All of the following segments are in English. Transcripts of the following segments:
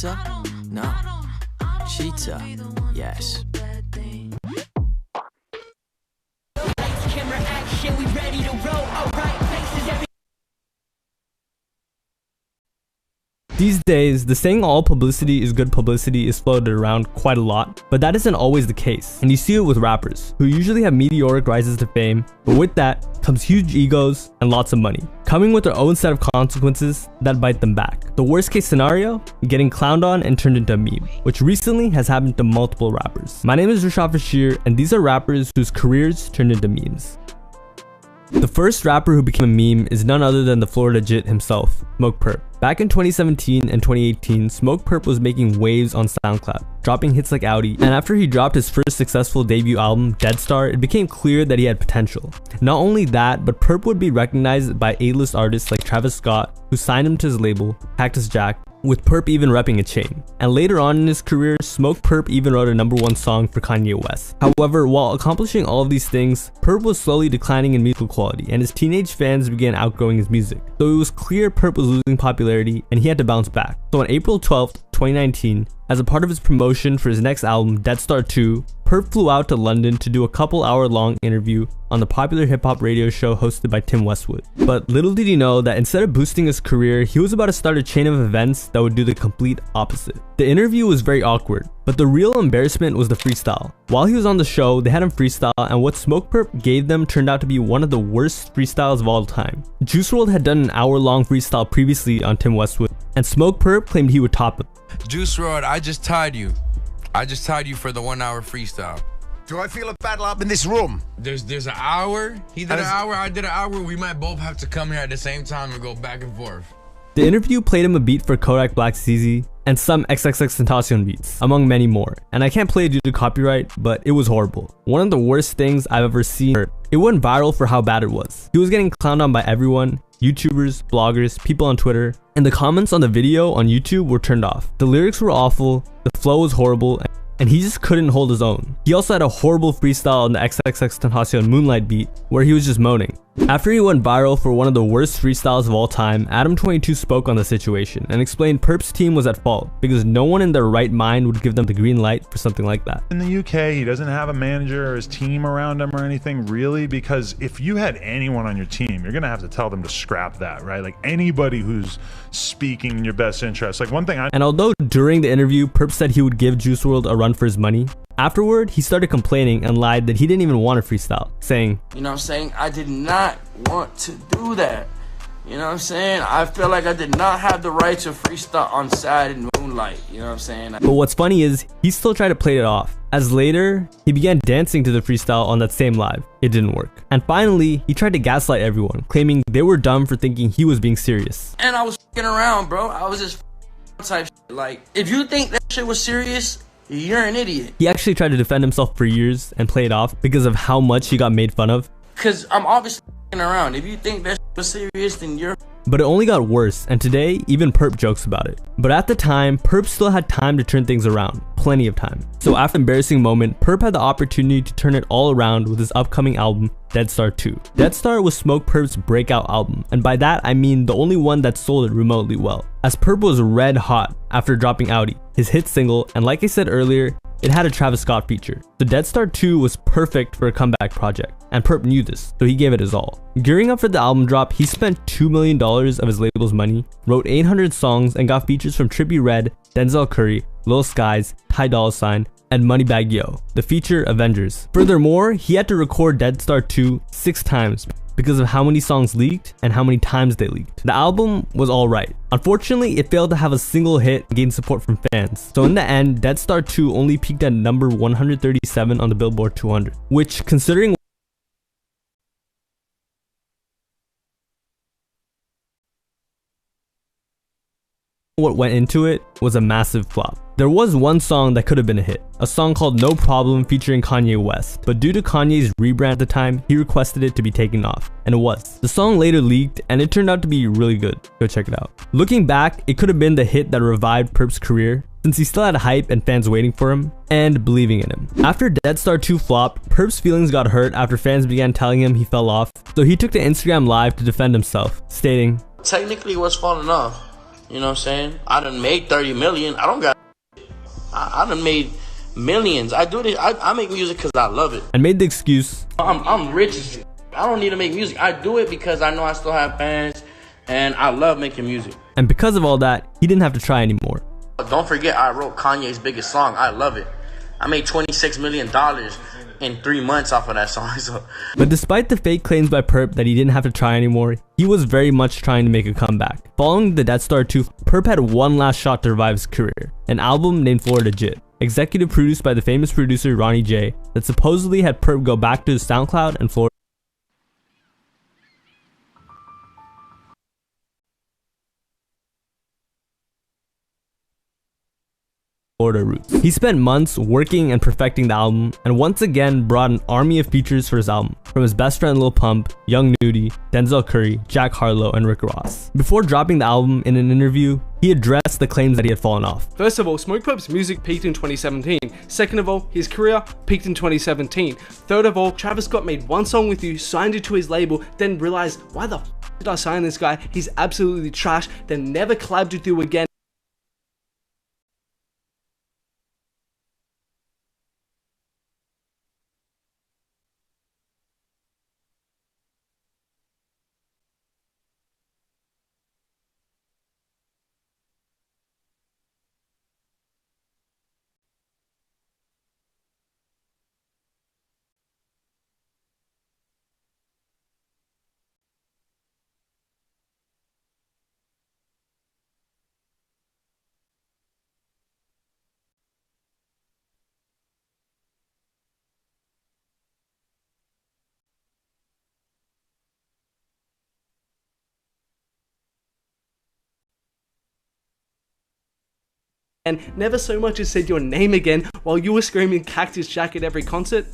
Pizza? No. Cheetah? Yes. Camera action, we ready to roll. Alright, faces every. These days, the saying all publicity is good publicity is floated around quite a lot, but that isn't always the case. And you see it with rappers, who usually have meteoric rises to fame, but with that comes huge egos and lots of money, coming with their own set of consequences that bite them back. The worst case scenario, getting clowned on and turned into a meme, which recently has happened to multiple rappers. My name is Rashad Fashir, and these are rappers whose careers turned into memes. The first rapper who became a meme is none other than the Florida Jit himself, Smokepurpp. Back in 2017 and 2018, Smokepurpp was making waves on SoundCloud, dropping hits like Audi, and after he dropped his first successful debut album, Dead Star, it became clear that he had potential. Not only that, but Purpp would be recognized by A-list artists like Travis Scott, who signed him to his label, Cactus Jack, with Purpp even repping a chain. And later on in his career, Smokepurpp even wrote a #1 song for Kanye West. However, while accomplishing all of these things, Purpp was slowly declining in musical quality, and his teenage fans began outgrowing his music. So it was clear Purpp was losing popularity, and he had to bounce back. So on April 12th, 2019, as a part of his promotion for his next album, Dead Star 2, Purpp flew out to London to do a couple-hour-long interview on the popular hip-hop radio show hosted by Tim Westwood. But little did he know that instead of boosting his career, he was about to start a chain of events that would do the complete opposite. The interview was very awkward, but the real embarrassment was the freestyle. While he was on the show, they had him freestyle, and what Smokepurpp gave them turned out to be one of the worst freestyles of all time. Juice WRLD had done an hour-long freestyle previously on Tim Westwood, and Smokepurpp claimed he would top it. Juice WRLD, I just tied you. I just tied you for the 1 hour freestyle. Do I feel a battle up in this room? There's an hour. He did an hour, I did an hour. We might both have to come here at the same time and go back and forth. The interview played him a beat for Kodak Black's CZ and some XXXTentacion beats, among many more. And I can't play it due to copyright, but it was horrible. One of the worst things I've ever seen. It went viral for how bad it was. He was getting clowned on by everyone, YouTubers, bloggers, people on Twitter, and the comments on the video on YouTube were turned off. The lyrics were awful, the flow was horrible, and he just couldn't hold his own. He also had a horrible freestyle on the XXXTentacion Moonlight beat, where he was just moaning. After he went viral for one of the worst freestyles of all time, Adam22 spoke on the situation and explained Purpp's team was at fault because no one in their right mind would give them the green light for something like that. In the UK, he doesn't have a manager or his team around him or anything really, because if you had anyone on your team, you're gonna have to tell them to scrap that, right? Like anybody who's speaking in your best interest. Like one thing And although during the interview, Purpp said he would give Juice WRLD a run for his money, afterward, he started complaining and lied that he didn't even want to freestyle, saying, you know what I'm saying, I did not want to do that. You know what I'm saying? I feel like I did not have the right to freestyle on Sad and Moonlight. You know what I'm saying? But what's funny is, he still tried to play it off, as later, he began dancing to the freestyle on that same live. It didn't work. And finally, he tried to gaslight everyone, claiming they were dumb for thinking he was being serious. And I was f***ing around, bro. I was just type shit. Like, if you think that shit was serious, you're an idiot. He actually tried to defend himself for years and play it off because of how much he got made fun of. Cause I'm obviously f***ing around. If you think that was serious, then you're. But it only got worse, and today, even Purpp jokes about it. But at the time, Purpp still had time to turn things around. Plenty of time. So after the embarrassing moment, Purpp had the opportunity to turn it all around with his upcoming album, Dead Star 2. Dead Star was Smokepurpp's breakout album, and by that I mean the only one that sold it remotely well, as Purpp was red hot after dropping Audi, his hit single, and like I said earlier, it had a Travis Scott feature. The Dead Star 2 was perfect for a comeback project, and Purpp knew this, so he gave it his all. Gearing up for the album drop, he spent $2 million of his label's money, wrote 800 songs, and got features from Trippie Redd, Denzel Curry, Lil Skies, Ty Dolla $ign, and Moneybagg Yo, the feature Avengers. Furthermore, he had to record Dead Star 2 6 times because of how many songs leaked and how many times they leaked. The album was alright. Unfortunately, it failed to have a single hit and gain support from fans. So in the end, Dead Star 2 only peaked at number 137 on the Billboard 200, which, considering what went into it, was a massive flop. There was one song that could have been a hit, a song called No Problem featuring Kanye West, but due to Kanye's rebrand at the time, he requested it to be taken off, and it was. The song later leaked, and it turned out to be really good. Go check it out. Looking back, it could have been the hit that revived Purpp's career, since he still had hype and fans waiting for him, and believing in him. After Dead Star 2 flopped, Purpp's feelings got hurt after fans began telling him he fell off, so he took to Instagram Live to defend himself, stating, Technically, what's falling off? You know what I'm saying? I done made 30 million. I don't got. I done made millions. I do this. I make music because I love it. And made the excuse, I'm rich. I don't need to make music. I do it because I know I still have fans, and I love making music. and because of all that, he didn't have to try anymore. Don't forget, I wrote Kanye's biggest song. I love it. I made $26 million in 3 months off of that song. So. But despite the fake claims by Perp that he didn't have to try anymore, he was very much trying to make a comeback. Following the Death Star 2, Perp had one last shot to revive his career, an album named Florida Jit, executive produced by the famous producer Ronnie J, that supposedly had Perp go back to his SoundCloud and Florida roots. He spent months working and perfecting the album, and once again brought an army of features for his album, from his best friend Lil Pump, Young Nudy, Denzel Curry, Jack Harlow, and Rick Ross. Before dropping the album in an interview, he addressed the claims that he had fallen off. First of all, Smokepurp's music peaked in 2017. Second of all, his career peaked in 2017. Third of all, Travis Scott made one song with you, signed you to his label, then realized, why the f did I sign this guy? He's absolutely trash, then never collabed with you again. And never so much as said your name again while you were screaming Cactus Jack at every concert.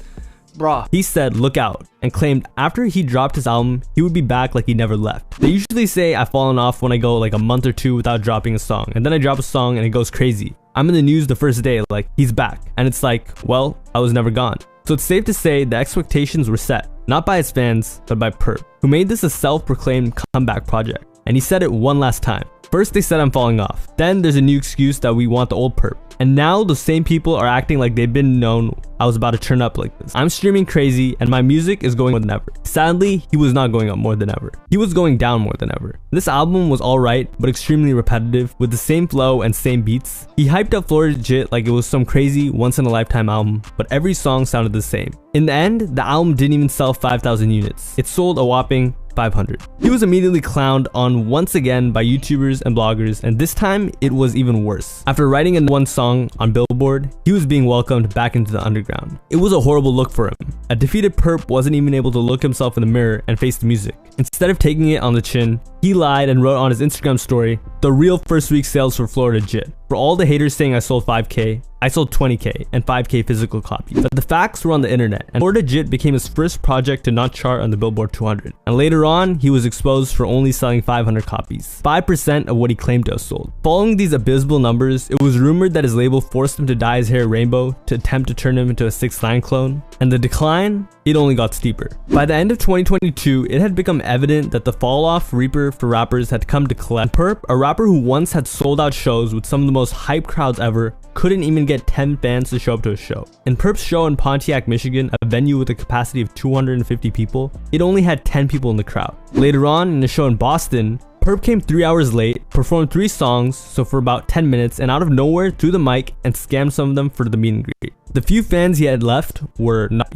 Bruh. He said, "Look out," and claimed after he dropped his album, he would be back like he never left. They usually say I've fallen off when I go like a month or two without dropping a song, and then I drop a song and it goes crazy. I'm in the news the first day, like, he's back. And it's like, well, I was never gone. So it's safe to say the expectations were set, not by his fans, but by Perp, who made this a self-proclaimed comeback project. And he said it one last time. First they said I'm falling off, then there's a new excuse that we want the old Perp. And now the same people are acting like they've been known I was about to turn up like this. I'm streaming crazy and my music is going more than ever. Sadly, he was not going up more than ever. He was going down more than ever. This album was alright, but extremely repetitive, with the same flow and same beats. He hyped up Florida Jit like it was some crazy once-in-a-lifetime album, but every song sounded the same. In the end, the album didn't even sell 5,000 units. It sold a whopping 500. He was immediately clowned on once again by YouTubers and bloggers, and this time it was even worse. After writing a one song on Billboard, he was being welcomed back into the underground. It was a horrible look for him. A defeated Perp wasn't even able to look himself in the mirror and face the music. Instead of taking it on the chin, he lied and wrote on his Instagram story, "The real first week sales for Florida Jit. For all the haters saying I sold 5K, I sold 20K and 5K physical copies." But the facts were on the internet, and Florida Jit became his first project to not chart on the Billboard 200. And later on, he was exposed for only selling 500 copies, 5% of what he claimed to have sold. Following these abysmal numbers, it was rumored that his label forced him to dye his hair rainbow to attempt to turn him into a 6ix9ine clone. And the decline, it only got steeper. By the end of 2022, it had become evident that the fall-off reaper for rappers had come to collapse. Perp, a rapper who once had sold out shows with some of the most hyped crowds ever, couldn't even get 10 fans to show up to a show. In Perp's show in Pontiac, Michigan, a venue with a capacity of 250 people, it only had 10 people in the crowd. Later on, in a show in Boston, Perp came 3 hours late, performed 3 songs, so for about 10 minutes, and out of nowhere threw the mic and scammed some of them for the meet and greet. The few fans he had left were not.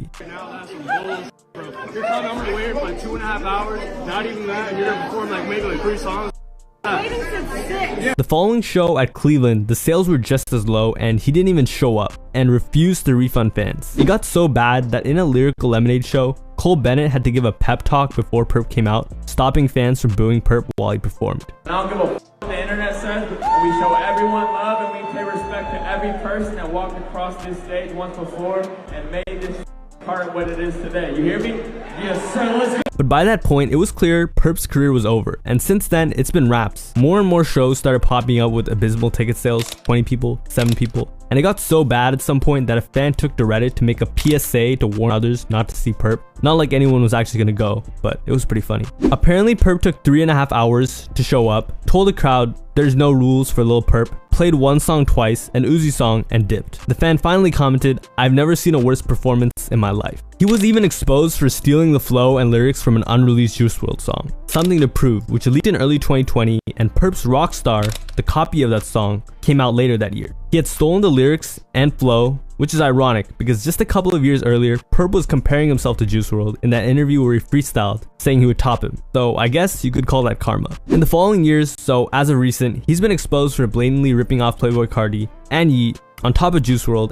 You're telling me I'm gonna wait for like 2.5 hours, not even that, and you're gonna perform like maybe like 3 songs? The following show at Cleveland, the sales were just as low and he didn't even show up and refused to refund fans. It got so bad that in a Lyrical Lemonade show, Cole Bennett had to give a pep talk before Perp came out, stopping fans from booing Perp while he performed. I don't give a f what the internet says. We show everyone love and we pay respect to every person that walked across this stage once before and made this part what it is today. You hear me? Yes, sir. Let's go. But by that point, it was clear Perp's career was over, and since then, it's been raps. More and more shows started popping up with abysmal ticket sales, 20 people, 7 people, and And it got so bad at some point that a fan took to Reddit to make a PSA to warn others not to see Perp. Not like anyone was actually gonna go, but it was pretty funny. Apparently Perp took 3.5 hours to show up, told the crowd there's no rules for Lil Perp, played one song twice, an Uzi song, and dipped. The fan finally commented, "I've never seen a worse performance in my life." He was even exposed for stealing the flow and lyrics from an unreleased Juice WRLD song, Something to Prove, which leaked in early 2020, and Perp's Rockstar, the copy of that song, came out later that year. He had stolen the lyrics and flow, which is ironic because just a couple of years earlier, Perp was comparing himself to Juice WRLD in that interview where he freestyled, saying he would top him. So I guess you could call that karma. In the following years, so as of recent, he's been exposed for blatantly ripping off Playboi Carti and Yeat on top of Juice WRLD,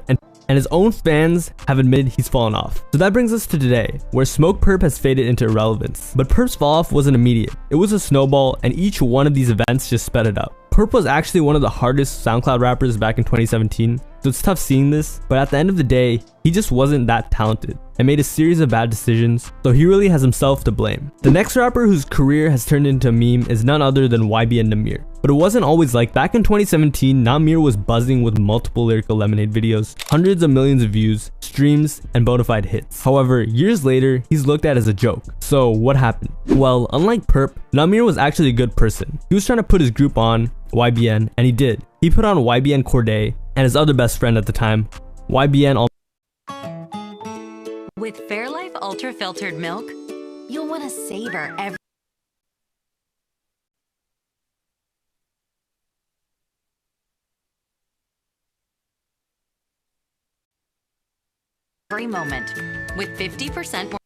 and his own fans have admitted he's fallen off. So that brings us to today, where Smoke Perp has faded into irrelevance. But Perp's fall off wasn't immediate. It was a snowball, and each one of these events just sped it up. Perp was actually one of the hardest SoundCloud rappers back in 2017, so it's tough seeing this, but at the end of the day, he just wasn't that talented and made a series of bad decisions, so he really has himself to blame. The next rapper whose career has turned into a meme is none other than YBN Nahmir. But it wasn't always like back in 2017, Nahmir was buzzing with multiple Lyrical Lemonade videos, hundreds of millions of views, streams, and bona fide hits. However, years later, he's looked at as a joke. So what happened? Well, unlike Perp, Nahmir was actually a good person. He was trying to put his group on, YBN, and he did. He put on YBN Cordae and his other best friend at the time, YBN With Fairlife Ultra Filtered Milk, you'll want to savor every moment. With 50% more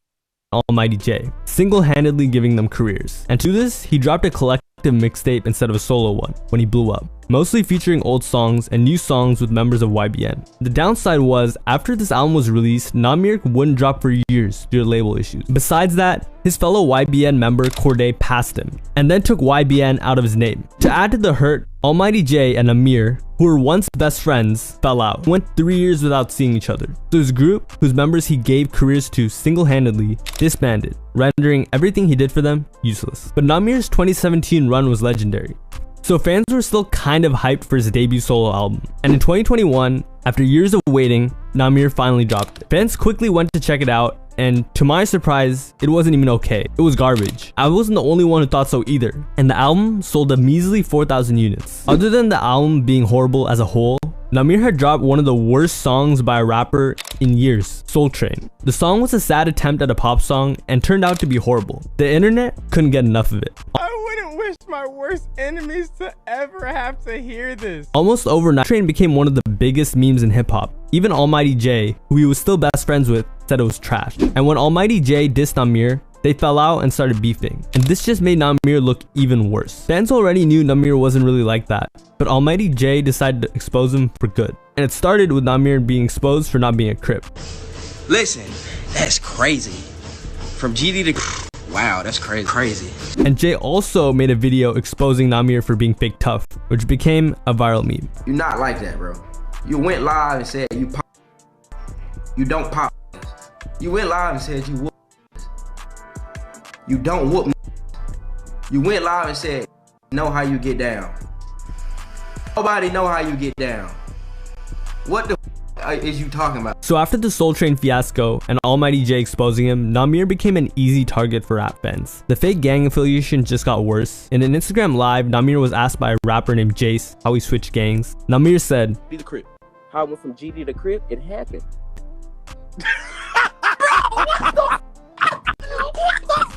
Almighty J, single-handedly giving them careers. And to this, he dropped a collective mixtape instead of a solo one when he blew up, mostly featuring old songs and new songs with members of YBN. The downside was, after this album was released, Nahmir wouldn't drop for years due to label issues. Besides that, his fellow YBN member Cordae passed him, and then took YBN out of his name. To add to the hurt, Almighty J and Nahmir, who were once best friends, fell out. Went 3 years without seeing each other. So his group, whose members he gave careers to single-handedly, disbanded, rendering everything he did for them useless. But Nahmir's 2017 run was legendary, so fans were still kind of hyped for his debut solo album. And in 2021, after years of waiting, Nahmir finally dropped it. Fans quickly went to check it out, and to my surprise, it wasn't even okay. It was garbage. I wasn't the only one who thought so either. And the album sold a measly 4,000 units. Other than the album being horrible as a whole, Nahmir had dropped one of the worst songs by a rapper in years, Soul Train. The song was a sad attempt at a pop song and turned out to be horrible. The internet couldn't get enough of it. I wouldn't wish my worst enemies to ever have to hear this. Almost overnight, Train became one of the biggest memes in hip-hop. Even Almighty J, who he was still best friends with, said it was trash. And when Almighty J dissed Nahmir, they fell out and started beefing. And this just made Nahmir look even worse. Fans already knew Nahmir wasn't really like that, but Almighty J decided to expose him for good. And it started with Nahmir being exposed for not being a Crip. Listen, that's crazy. From GD to wow, that's crazy. And Jay also made a video exposing Nahmir for being fake tough, which became a viral meme. You're not like that, bro. You went live and said you pop. You don't pop. You went live and said you whoop. You don't whoop. You went live and said, know how you get down. Nobody know how you get down. What the is you talking about? So after the Soul Train fiasco and Almighty J exposing him, Nahmir became an easy target for rap fans. The fake gang affiliation just got worse. In an Instagram live, Nahmir was asked by a rapper named Jace how he switched gangs. Nahmir said, "Be the Crip. How I went from GD to Crip, it happened." Bro, what the?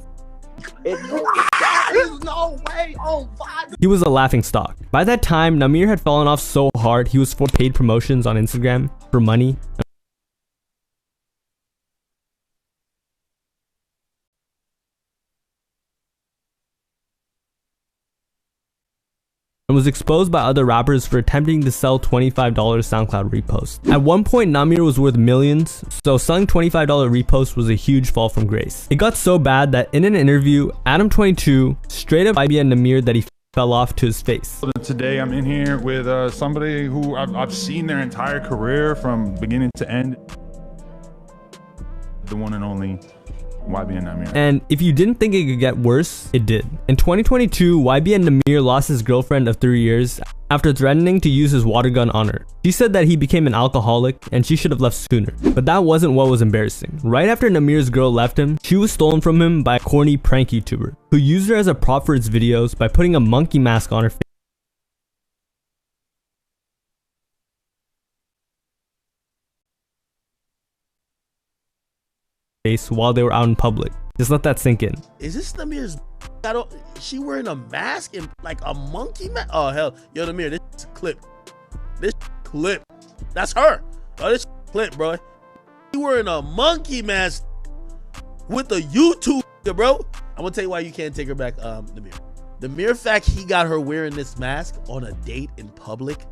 There's no way on five. He was a laughing stock. By that time, Nahmir had fallen off so hard he was for paid promotions on Instagram for money. And was exposed by other rappers for attempting to sell $25 SoundCloud reposts. At one point, Nahmir was worth millions, so selling $25 reposts was a huge fall from grace. It got so bad that in an interview, Adam22 straight up IBN Nahmir that he fell off to his face. Today I'm in here with somebody who I've seen their entire career from beginning to end. The one and only YBN Nahmir. And if you didn't think it could get worse, it did. In 2022, YBN Nahmir lost his girlfriend of 3 years after threatening to use his water gun on her. She said that he became an alcoholic and she should have left sooner. But that wasn't what was embarrassing. Right after Namir's girl left him, she was stolen from him by a corny prank YouTuber who used her as a prop for its videos by putting a monkey mask on her face while they were out in public. Just let that sink in. Is this Namir's? She wearing a mask and like a monkey mask? Oh hell, yo Namir, this clip. This clip. That's her. Oh, this clip, bro. She wearing a monkey mask with a YouTube, bro. I'm gonna tell you why you can't take her back, Namir. The mere fact he got her wearing this mask on a date in public,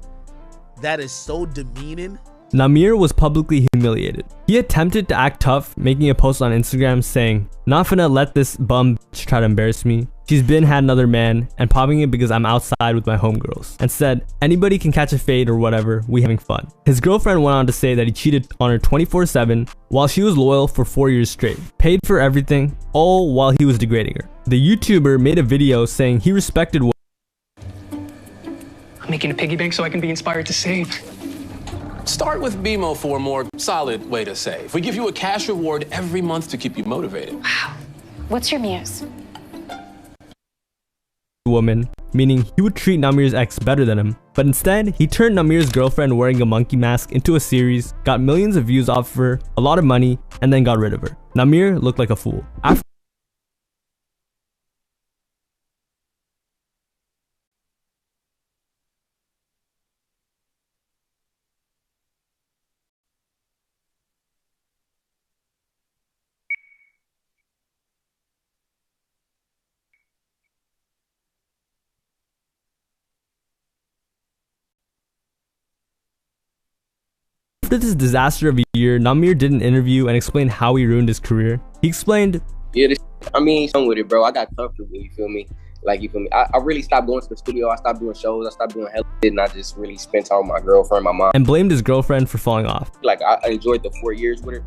that is so demeaning. Namir was publicly humiliated. He attempted to act tough, making a post on Instagram saying, "Not finna let this bum bitch try to embarrass me. She's been had another man and popping it because I'm outside with my homegirls," and said, "Anybody can catch a fade or whatever, we having fun." His girlfriend went on to say that he cheated on her 24/7 while she was loyal for 4 years straight, paid for everything, all while he was degrading her. The YouTuber made a video saying he respected what I'm making a piggy bank so I can be inspired to save. Start with BMO for a more solid way to save. We give you a cash reward every month to keep you motivated. Wow. What's your muse? woman, meaning he would treat Namir's ex better than him. But instead, he turned Namir's girlfriend wearing a monkey mask into a series, got millions of views off of her, a lot of money, and then got rid of her. Namir looked like a fool. After this disaster of a year, Namir did an interview and explained how he ruined his career. He explained, "Yeah, I mean, I'm with it, bro. I got comfortable, you feel me? Like, you feel me? I really stopped going to the studio. I stopped doing shows. I stopped doing hell shit, and I just really spent time with my girlfriend, my mom." And blamed his girlfriend for falling off. Like, I enjoyed the 4 years with her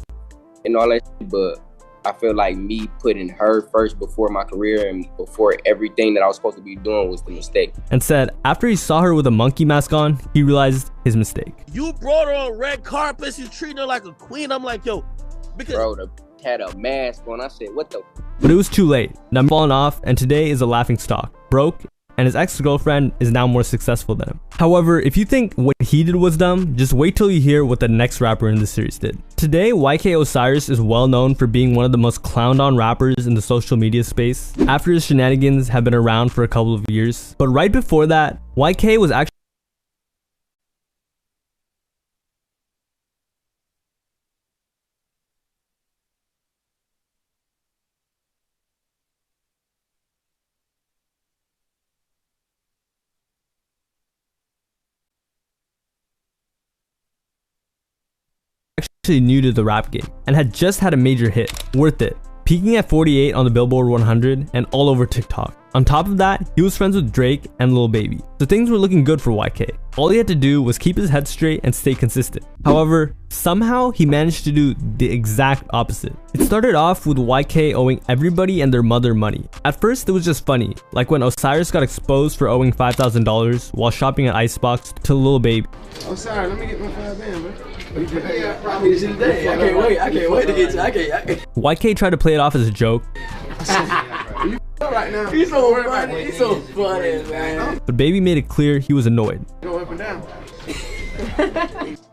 and all that shit, but I feel like me putting her first before my career and before everything that I was supposed to be doing was the mistake. And said after he saw her with a monkey mask on, he realized his mistake. You brought her on red carpets, you treating her like a queen. I'm like, yo, because bro, the had a mask on. I said, what the? But it was too late. Namir fallen off, and today is a laughing stock, broke, and his ex-girlfriend is now more successful than him. However, if you think what he did was dumb, just wait till you hear what the next rapper in the series did. Today, YK Osiris is well known for being one of the most clowned on rappers in the social media space, after his shenanigans have been around for a couple of years. But right before that, YK was actually new to the rap game and had just had a major hit, Worth It, peaking at 48 on the Billboard 100 and all over TikTok. On top of that, he was friends with Drake and Lil Baby, so things were looking good for YK. All he had to do was keep his head straight and stay consistent. However, somehow he managed to do the exact opposite. It started off with YK owing everybody and their mother money. At first, it was just funny, like when Osiris got exposed for owing $5,000 while shopping at Icebox to Lil Baby. Oh, sorry, let me get my 5 in, man. I can't wait to get you. YK tried to play it off as a joke. Right now. He's so funny. He's so funny, man. But Baby made it clear he was annoyed. Go up and down.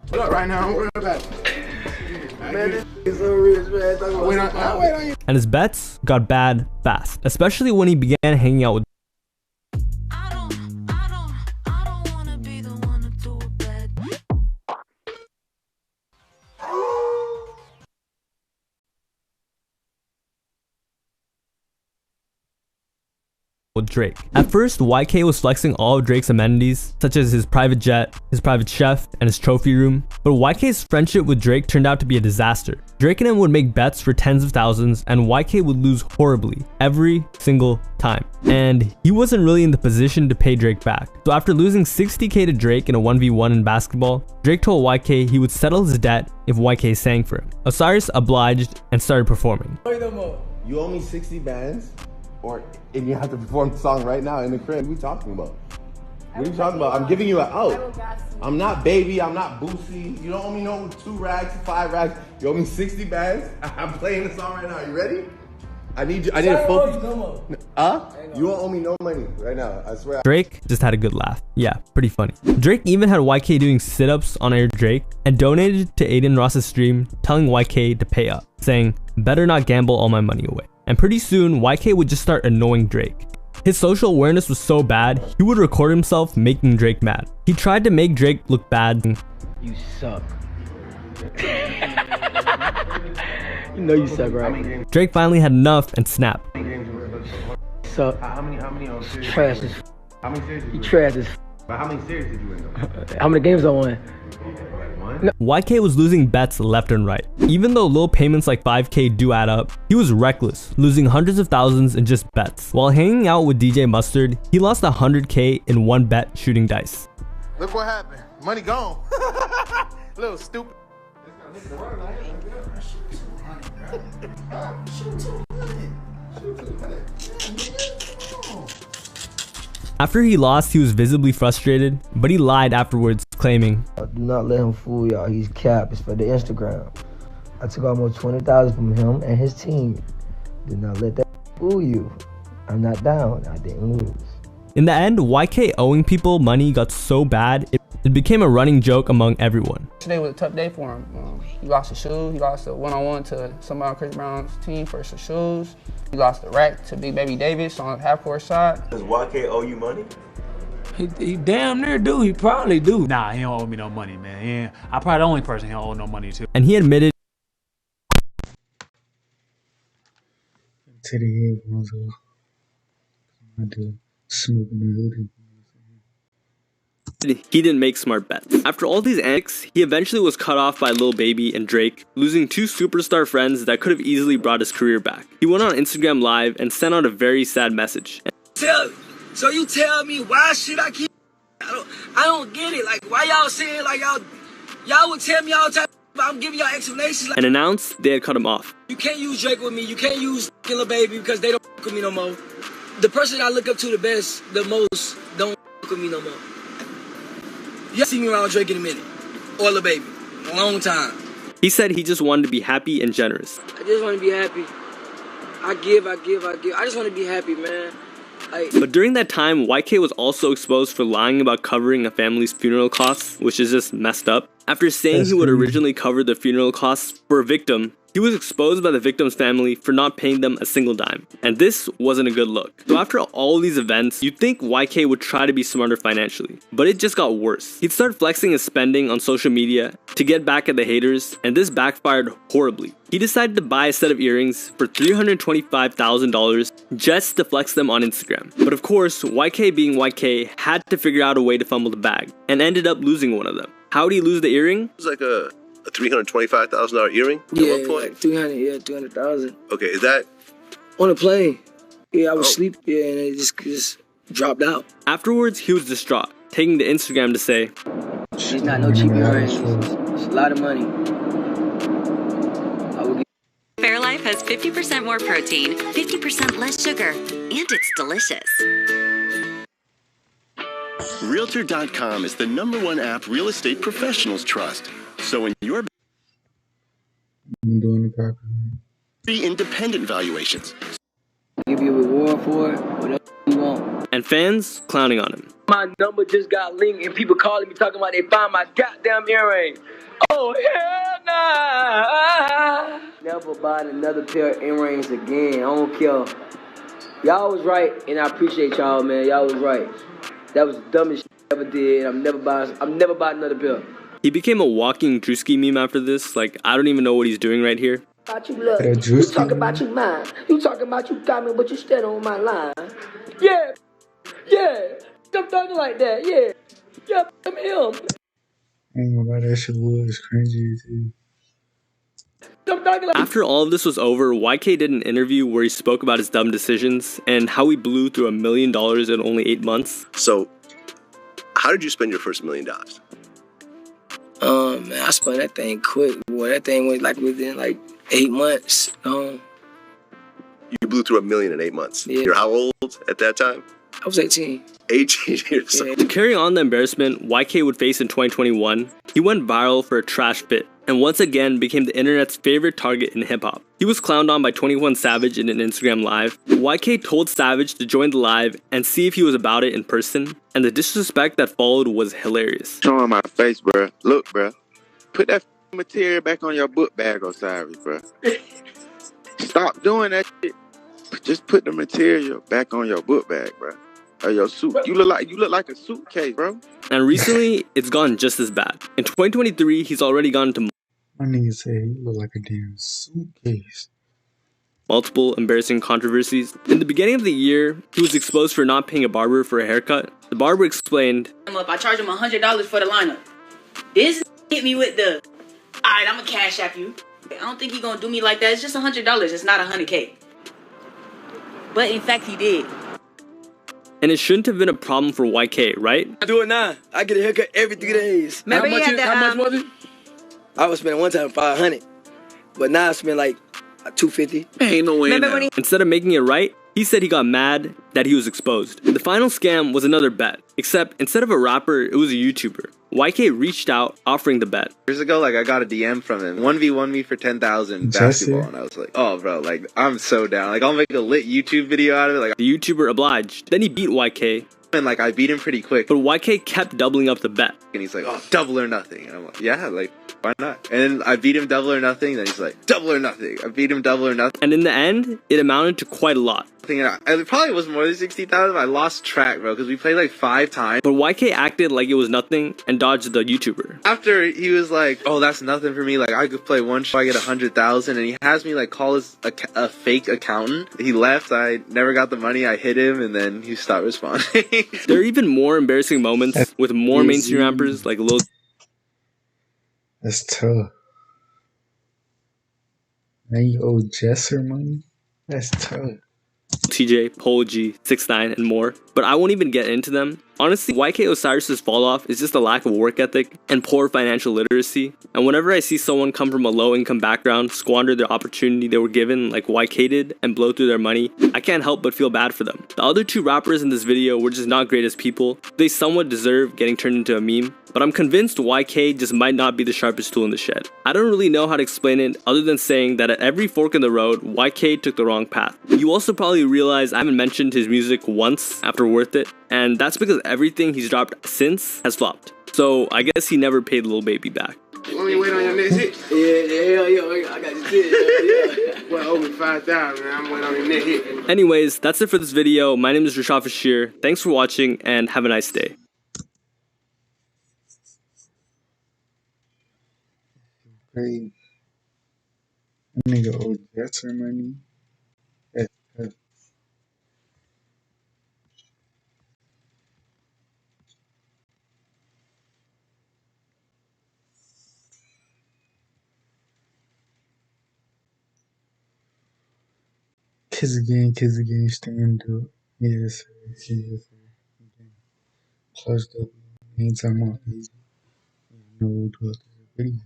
What up right now? Don't worry about it. Man, this is so rich, man. Wait on you. And his bets got bad fast, especially when he began hanging out with Drake. At first, YK was flexing all of Drake's amenities, such as his private jet, his private chef, and his trophy room. But YK's friendship with Drake turned out to be a disaster. Drake and him would make bets for tens of thousands, and YK would lose horribly every single time. And he wasn't really in the position to pay Drake back. So after losing 60k to Drake in a 1v1 in basketball, Drake told YK he would settle his debt if YK sang for him. Osiris obliged and started performing. You owe me 60 bands? And you have to perform the song right now in the crib. What are we talking about? What are you talking about? I'm giving you an out. I'm not Baby. I'm not Boosie. You don't owe me no 2 rags, 5 rags. You owe me 60 bands. I'm playing the song right now. You ready? I need you. I need a full. You won't owe me no money right now. I swear. Drake just had a good laugh. Yeah, pretty funny. Drake even had YK doing sit-ups on Air Drake and donated to Aiden Ross's stream, telling YK to pay up, saying, "Better not gamble all my money away." And pretty soon, YK would just start annoying Drake. His social awareness was so bad, he would record himself making Drake mad. He tried to make Drake look bad. You suck. You know you suck, right? Drake finally had enough and snapped. Suck. How many Trash as How many series did you trash as But how many series did you win though? How many games I won? YK was losing bets left and right. Even though little payments like 5K do add up, he was reckless, losing hundreds of thousands in just bets. While hanging out with DJ Mustard, he lost 100K in one bet shooting dice. Look what happened. Money gone. Little stupid. After he lost, he was visibly frustrated, but he lied afterwards, claiming, "Do not let him fool y'all. He's cap. It's for the Instagram. I took almost 20,000 from him and his team. Do not let that fool you. I'm not down. I didn't lose." In the end, YK owing people money got so bad, it became a running joke among everyone. Today was a tough day for him. He lost his shoes. He lost a one-on-one to somebody on Chris Brown's team for some shoes. He lost the rack to Big Baby Davis on the half-court side. Does YK owe you money? He damn near do. He probably do. Nah, he don't owe me no money, man. I'm probably the only person he don't owe no money to. And he admitted to the headphones off. I do smoking the hoodie. He didn't make smart bets. After all these antics, he eventually was cut off by Lil Baby and Drake, losing 2 superstar friends that could have easily brought his career back. He went on Instagram Live and sent out a very sad message. So you tell me why should I keep? I don't get it. Like why y'all saying like y'all would tell me all the time, but I'm giving y'all explanations. Like, And announced they had cut him off. you can't use Drake with me. You can't use Lil Baby because they don't fuck with me no more. The person I look up to the most, don't fuck with me no more. You see me around Drake in a minute, or Lil Baby, a long time. He said he just wanted to be happy and generous. I just want to be happy. I give. I just want to be happy, man. But during that time, YK was also exposed for lying about covering a family's funeral costs, which is just messed up. After saying he would originally cover the funeral costs for a victim, he was exposed by the victim's family for not paying them a single dime. And this wasn't a good look. So after all these events, you'd think YK would try to be smarter financially. But it just got worse. He'd start flexing his spending on social media to get back at the haters, and this backfired horribly. He decided to buy a set of earrings for $325,000 just to flex them on Instagram. But of course, YK being YK had to figure out a way to fumble the bag, and ended up losing one of them. How did he lose the earring? It was like a $325,000 earring at one point? Like 300,000. Okay, is that On a plane. Yeah, I was sleeping, and it just dropped out. Afterwards, he was distraught, taking to Instagram to say, She's not no cheap earrings. It's a lot of money. Fairlife has 50% more protein, 50% less sugar, and it's delicious. Realtor.com is the #1 app real estate professionals trust. So when you're I'm doing the proper. free independent valuations. Give you a reward for it, whatever you want. and fans clowning on him. My number just got linked and people calling me talking about they found my goddamn earring. Oh, hell nah. Never buying another pair of earrings again. I don't care. Y'all was right, and I appreciate y'all, man. Y'all was right. That was the dumbest shit I ever did. I'm never buying another pair. He became a walking Drewski meme after this. Like, I don't even know what he's doing right here. About you love. You talking about you mine. You talking about you got me, but you stand on my line. Yeah. I'm talking like that. Yeah, I'm him. I ain't gonna lie, that shit was cringy too. After all of this was over, YK did an interview where he spoke about his dumb decisions and how he blew through $1 million in only 8 months. So, how did you spend your first $1 million? Man, I spent that thing quick. Boy, that thing was like within like 8 months. You blew through $1 million in 8 months. Yeah. You're how old at that time? I was 18. 18 years old. To carry on the embarrassment YK would face in 2021, he went viral for a trash fit, and once again became the internet's favorite target in hip-hop. He was clowned on by 21 Savage in an Instagram live. YK told Savage to join the live and see if he was about it in person, and the disrespect that followed was hilarious. Showing my face, bro. Look, bro. Put that material back on your book bag, Osiris, bro. Stop doing that shit. Just put the material back on your book bag, bro. Or your suit. You look like a suitcase, bro. And recently, it's gone just as bad. In 2023, he's already gone into My nigga said you look like a damn suitcase. multiple embarrassing controversies. In the beginning of the year, he was exposed for not paying a barber for a haircut. The barber explained, I charge him $100 for the lineup. This hit me with the, alright, I'm gonna cash app you. I don't think he gonna do me like that. It's just $100. It's not $100K. But in fact, he did. and it shouldn't have been a problem for YK, right? I do it now. I get a haircut every 3 days. Remember how much was it? I was spending one time $500, but now I spend like $250. Ain't no way. Remember when he Instead of making it right, he said he got mad that he was exposed. The final scam was another bet, except instead of a rapper, it was a YouTuber. YK reached out offering the bet. Years ago, like I got a DM from him, 1v1 me for 10,000 basketball, and I was like, oh bro, like I'm so down. Like I'll make a lit YouTube video out of it. Like the YouTuber obliged. Then he beat YK. And like I beat him pretty quick. But YK kept doubling up the bet. And he's like, oh, double or nothing. And I'm like, yeah, like why not? And then I beat him double or nothing. Then he's like, double or nothing. I beat him double or nothing. And in the end, it amounted to quite a lot. It probably was more than 60,000. I lost track, bro, because we played like 5 times. But YK acted like it was nothing and dodged the YouTuber. After he was like, oh, that's nothing for me. Like I could play one show, I get 100,000, and he has me like call his a fake accountant. He left. I never got the money. I hit him, and then he stopped responding. There are even more embarrassing moments with more mainstream rappers like Lil. That's tough. Now you owe Jesser money? That's tough. TJ, Polo G, 6ix9ine, and more. But I won't even get into them. Honestly, YK Osiris's fall off is just a lack of work ethic and poor financial literacy. And whenever I see someone come from a low income background squander the opportunity they were given like YK did and blow through their money, I can't help but feel bad for them. The other 2 rappers in this video were just not great as people. They somewhat deserve getting turned into a meme. But I'm convinced YK just might not be the sharpest tool in the shed. I don't really know how to explain it other than saying that at every fork in the road, YK took the wrong path. You also probably realize I haven't mentioned his music once after Worth It, and that's because everything he's dropped since has flopped. So I guess he never paid Lil Baby back. You want me to wait on your next hit? Yeah, I got this hit. Well, over 5,000, man. I'm waiting on your next hit. Anyways, that's it for this video. My name is Rashad Fashir. Thanks for watching and have a nice day. Hey, that nigga owe Jesser money. That's tough. Kids again, stand up. Yes, sir. Yes, sir. Closed up. Ain't talking about easy. No, do a video.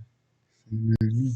Same as me.